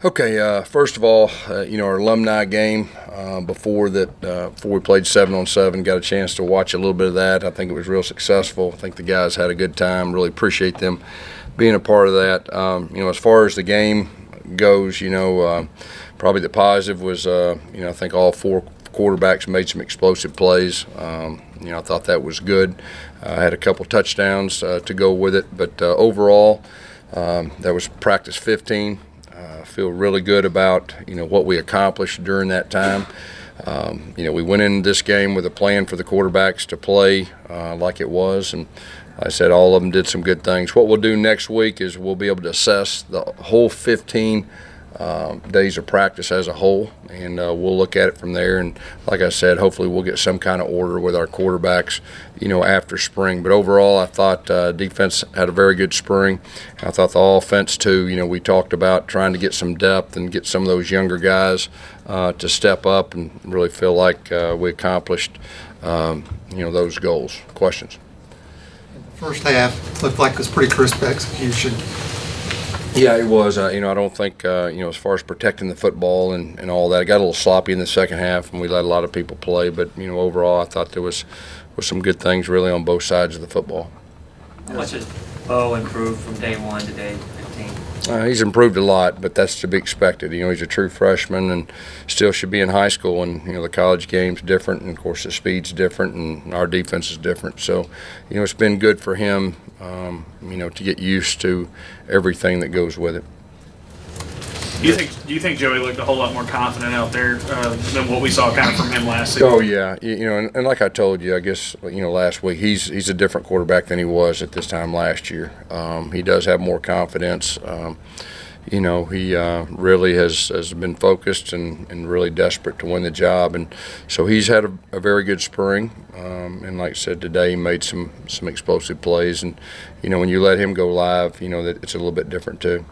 Okay, first of all, our alumni game before we played 7-on-7, got a chance to watch a little bit of that. I think it was real successful. I think the guys had a good time. Really appreciate them being a part of that. As far as the game goes, probably the positive was, I think all four quarterbacks made some explosive plays. I thought that was good. Had a couple touchdowns to go with it, but overall, that was practice 15. Feel really good about what we accomplished during that time. We went into this game with a plan for the quarterbacks to play like it was, and like I said, all of them did some good things. What we'll do next week is we'll be able to assess the whole 15 days of practice as a whole, and we'll look at it from there. And like I said, hopefully we'll get some kind of order with our quarterbacks after spring. But overall, I thought defense had a very good spring. I thought the offense too. We talked about trying to get some depth and get some of those younger guys to step up, and really feel like we accomplished those goals. Questions? First half looked like it was pretty crisp execution. Yeah, it was. I don't think, as far as protecting the football and all that, it got a little sloppy in the second half, and we let a lot of people play. But, overall, I thought there was some good things really on both sides of the football. How much has Bo improved from day 1 to day 15? He's improved a lot, but that's to be expected. He's a true freshman and still should be in high school, and the college game's different, and of course the speed's different, and our defense is different. So, it's been good for him, to get used to everything that goes with it. Do you think Joey looked a whole lot more confident out there than what we saw kind of from him last season? Oh yeah, and like I told you, I guess last week he's a different quarterback than he was at this time last year. He does have more confidence. He really has been focused and really desperate to win the job, and so he's had a very good spring. And like I said, today he made some explosive plays, and when you let him go live, that it's a little bit different too.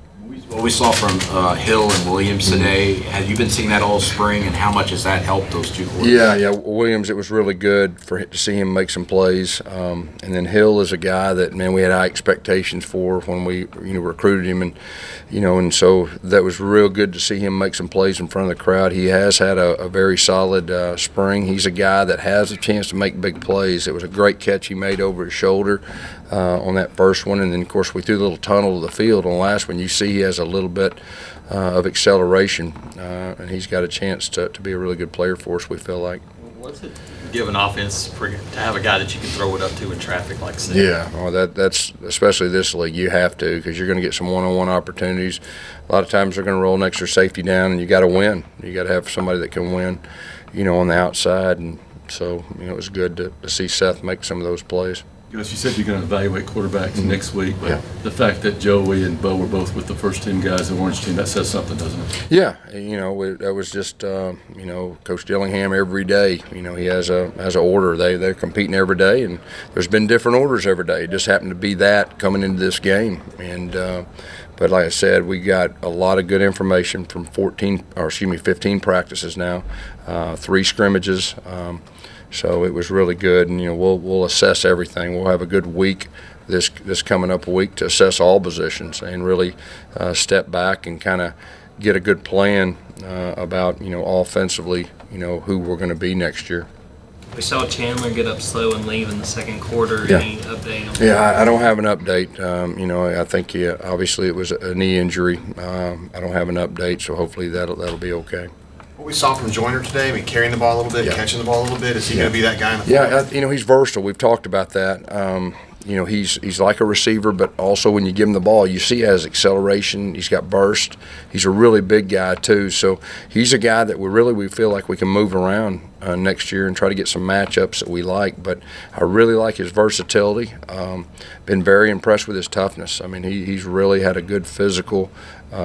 What we saw from Hill and Williams today, have you been seeing that all spring, and how much has that helped those two quarterbacks? Yeah, Williams, it was really good to see him make some plays. And then Hill is a guy that, man, we had high expectations for when we recruited him, and so that was real good to see him make some plays in front of the crowd. He has had a very solid spring. He's a guy that has a chance to make big plays. It was a great catch he made over his shoulder on that first one, and then of course we threw the little tunnel to the field on the last one. You see he has a little bit of acceleration, and he's got a chance to be a really good player for us, we feel like. What's it give an offense to have a guy that you can throw it up to in traffic like that? Yeah, well, that's especially this league, you have to, because you're going to get some one-on-one opportunities. A lot of times they're going to roll an extra safety down, and you got to win. You got to have somebody that can win, on the outside, and so it was good to see Seth make some of those plays. Gus, you said you're going to evaluate quarterbacks next week, but the fact that Joey and Bo were both with the first team guys in the Orange team, that says something, doesn't it? Yeah, that was just, Coach Dillingham every day, he has an order. They're competing every day, and there's been different orders every day. It just happened to be that coming into this game. And but like I said, we got a lot of good information from 15 practices now, 3 scrimmages. So it was really good, and we'll assess everything. We'll have a good week this coming up week to assess all positions and really step back and kind of get a good plan about offensively who we're going to be next year. We saw Chandler get up slow and leave in the second quarter. Yeah. Any update on that? Yeah, I don't have an update. I think obviously it was a knee injury. I don't have an update, so hopefully that'll be okay. What we saw from Joyner today, carrying the ball a little bit, catching the ball a little bit, is he going to be that guy in the field? Yeah, he's versatile. We've talked about that. He's like a receiver, but also when you give him the ball, you see he has acceleration. He's got burst. He's a really big guy too. So he's a guy that we feel like we can move around next year and try to get some matchups that we like. But I really like his versatility. Been very impressed with his toughness. He's really had a good physical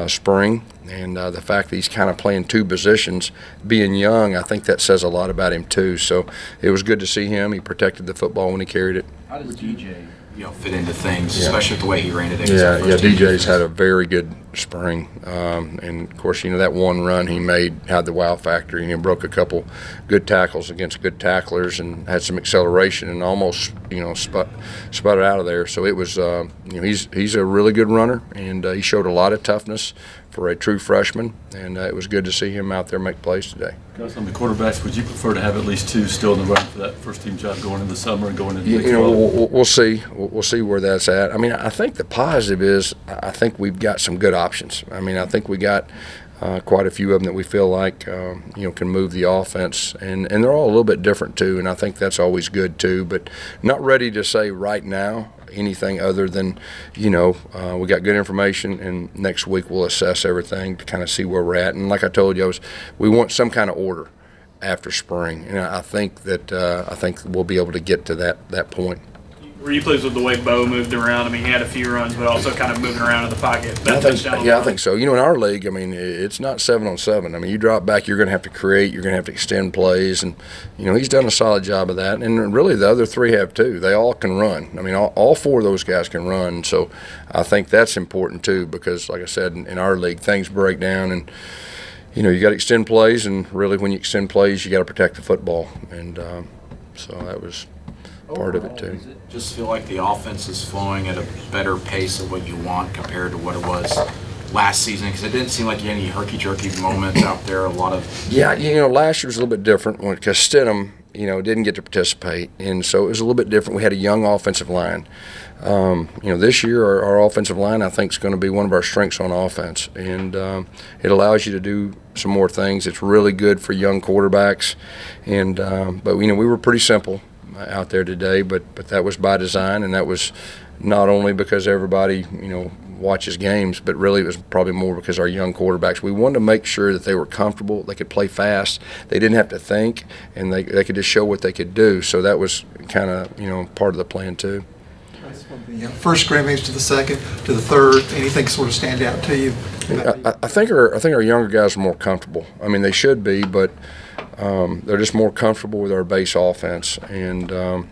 spring, and the fact that he's kind of playing 2 positions, being young, I think that says a lot about him too. So it was good to see him. He protected the football when he carried it. How does DJ fit into things, especially with the way he ran it? DJ's had a very good spring. And of course, that one run he made had the wow factor. Broke a couple good tackles against good tacklers and had some acceleration and almost sputtered out of there. So it was he's a really good runner, and he showed a lot of toughness for a true freshman, and it was good to see him out there make plays today. Gus, on the quarterbacks, would you prefer to have at least 2 still in the run for that first-team job going into the summer and going into Big 12? We'll see. We'll see where that's at. I mean, I think the positive is I think we've got some good options. I mean, I think we got quite a few of them that we feel like can move the offense, and they're all a little bit different too, and I think that's always good too, but not ready to say right now anything other than we got good information, and next week we'll assess everything to kind of see where we're at. And like I told you, we want some kind of order after spring, and I think we'll be able to get to that point. Were you pleased with the way Bo moved around? I mean, he had a few runs, but also kind of moving around in the pocket. I think so. In our league, I mean, it's not 7-on-7. I mean, you drop back, you're going to have to create, you're going to have to extend plays, and he's done a solid job of that. And really, the other 3 have too. They all can run. I mean, all 4 of those guys can run. So I think that's important too, because like I said, in our league, things break down, and you got to extend plays, and really, when you extend plays, you got to protect the football, and so that was part of it too. Does it just feel like the offense is flowing at a better pace of what you want compared to what it was last season? Because it didn't seem like you had any herky-jerky moments out there. A lot of last year was a little bit different because Stidham didn't get to participate, and so it was a little bit different. We had a young offensive line. This year our offensive line, I think, is going to be one of our strengths on offense, and it allows you to do some more things. It's really good for young quarterbacks, and but we were pretty simple out there today, but that was by design, and that was not only because everybody watches games, but really it was probably more because our young quarterbacks, we wanted to make sure that they were comfortable, they could play fast, they didn't have to think, and they could just show what they could do. So that was kind of part of the plan too. From the first scrimmage to the second to the third, anything sort of stand out to you? I think our younger guys are more comfortable. I mean, they should be, but they're just more comfortable with our base offense, and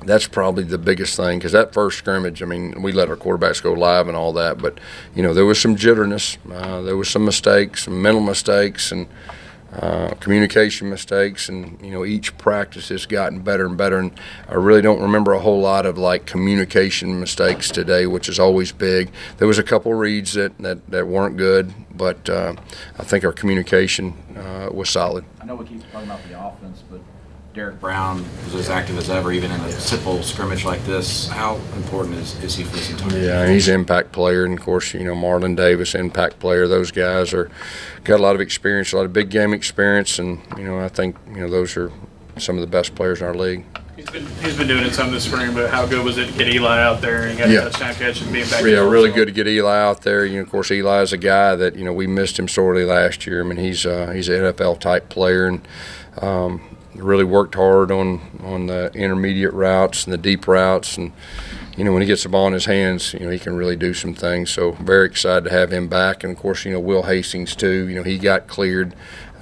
that's probably the biggest thing, because that first scrimmage, I mean, we let our quarterbacks go live and all that, but there was some jitterness, there was some mistakes, some mental mistakes, and communication mistakes, and each practice has gotten better and better, and I really don't remember a whole lot of communication mistakes today, which is always big. There was a couple reads that weren't good, but I think our communication was solid. I know we keep talking about the offense, but Derek Brown was as active as ever, even in a simple scrimmage like this. How important is he for this entire team? Yeah, he's an impact player, and of course, Marlon Davis, impact player. Those guys got a lot of experience, a lot of big game experience, and I think those are some of the best players in our league. He's been doing it some this spring, but how good was it to get Eli out there and get a touchdown catch and being back? Yeah, really good to get Eli out there. Of course, Eli is a guy that we missed him sorely last year. I mean, he's an NFL type player, and really worked hard on the intermediate routes and the deep routes, and when he gets the ball in his hands, he can really do some things. So very excited to have him back, and of course, Will Hastings too. He got cleared,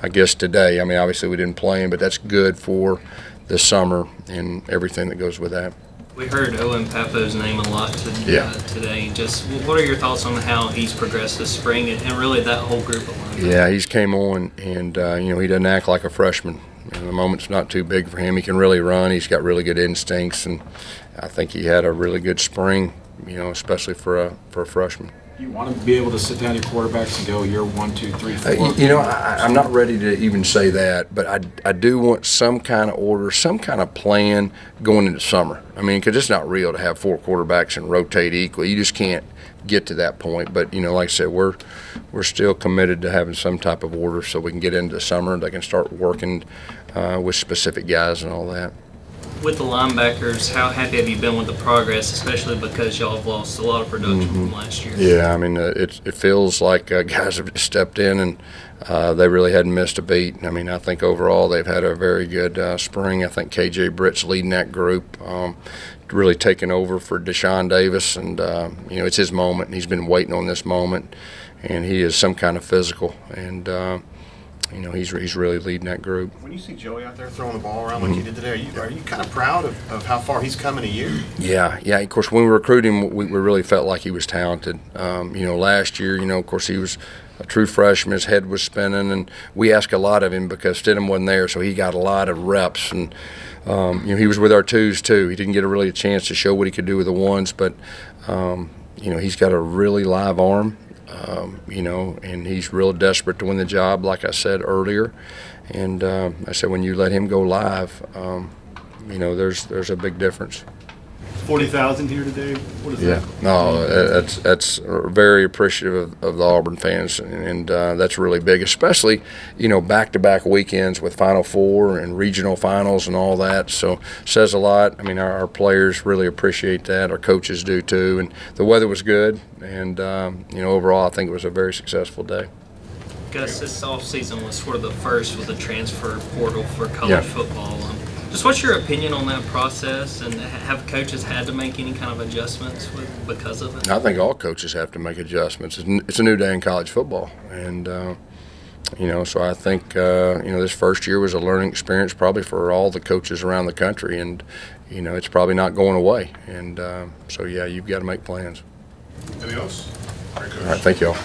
I guess, today. I mean, obviously we didn't play him, but that's good for the summer and everything that goes with that. We heard Owen Papo's name a lot today. Just what are your thoughts on how he's progressed this spring, and really that whole group of linebackers? Yeah, he's came on, and he doesn't act like a freshman. The moment's not too big for him. He can really run. He's got really good instincts, and I think he had a really good spring, especially for a freshman. You want to be able to sit down your quarterbacks and go, you're 1, 2, 3, 4. I'm not ready to even say that, but I do want some kind of order, some kind of plan going into summer. I mean, because it's not real to have 4 quarterbacks and rotate equally. You just can't get to that point. But like I said, we're still committed to having some type of order so we can get into the summer. They can start working with specific guys and all that. With the linebackers, how happy have you been with the progress, especially because y'all have lost a lot of production from last year? Yeah, I mean, it feels like guys have stepped in, and they really hadn't missed a beat. I mean, I think overall they've had a very good spring. I think KJ Britt's leading that group, really taking over for Deshaun Davis, and it's his moment, and he's been waiting on this moment, and he is some kind of physical, and you know, he's really leading that group. When you see Joey out there throwing the ball around like he did today, are you kind of proud of how far he's come in a year? Yeah. Of course, when we recruited him, we really felt like he was talented. You know, last year, you know, of course, he was a true freshman. His head was spinning, and we asked a lot of him because Stidham wasn't there, so he got a lot of reps. And you know, he was with our twos too. He didn't get a chance to show what he could do with the ones, but you know, he's got a really live arm. You know, and he's real desperate to win the job, like I said earlier. And I said, when you let him go live, you know, there's a big difference. 40,000 here today. What is that? No, that's very appreciative of the Auburn fans, and that's really big, especially, you know, back-to-back weekends with Final Four and regional finals and all that. So says a lot. I mean, our players really appreciate that. Our coaches do too. And the weather was good, and you know, overall, I think it was a very successful day. Gus, this offseason was sort of the first with the transfer portal for college football. Just what's your opinion on that process, and have coaches had to make any kind of adjustments because of it? I think all coaches have to make adjustments. It's a new day in college football, and you know, so I think you know, this first year was a learning experience probably for all the coaches around the country, and you know, it's probably not going away. And so yeah, you've got to make plans. Anything else? All right, thank you all.